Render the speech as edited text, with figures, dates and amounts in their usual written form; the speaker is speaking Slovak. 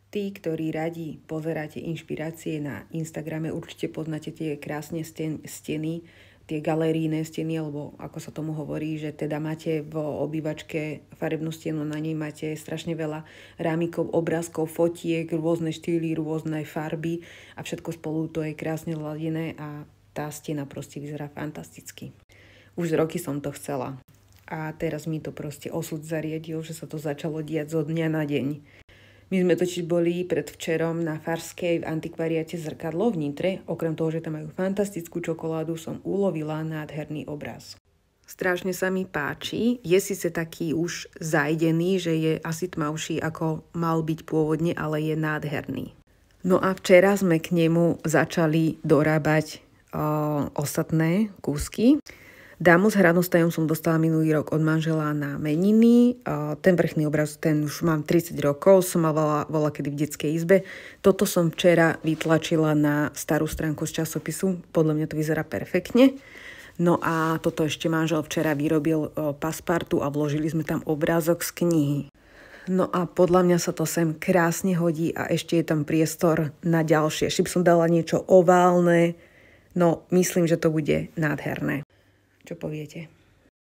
Tí, ktorí radi pozeráte inšpirácie na Instagrame, určite poznáte tie krásne steny, tie galerijné steny, alebo ako sa tomu hovorí, že teda máte v obývačke farebnú stenu, na nej máte strašne veľa rámikov, obrázkov, fotiek, rôzne štýly, rôzne farby a všetko spolu to je krásne zladené a tá stena proste vyzerá fantasticky. Už roky som to chcela a teraz mi to proste osud zariadil, že sa to začalo diať zo dňa na deň. My sme totiž boli predvčerom na Farskej v antikvariáte Zrkadlo v Nitre. Okrem toho, že tam majú fantastickú čokoládu, som ulovila nádherný obraz. Strašne sa mi páči. Je síce taký už zajdený, že je asi tmavší ako mal byť pôvodne, ale je nádherný. No a včera sme k nemu začali dorábať ostatné kúsky. Dámu s hranostajom som dostala minulý rok od manžela na meniny. Ten vrchný obraz, ten už mám 30 rokov, som mala voľa kedy v detskej izbe. Toto som včera vytlačila na starú stránku z časopisu. Podľa mňa to vyzerá perfektne. No a toto ešte manžel včera vyrobil paspartu a vložili sme tam obrázok z knihy. No a podľa mňa sa to sem krásne hodí a ešte je tam priestor na ďalšie. Ešte by som dala niečo oválne, no myslím, že to bude nádherné. Čo poviete?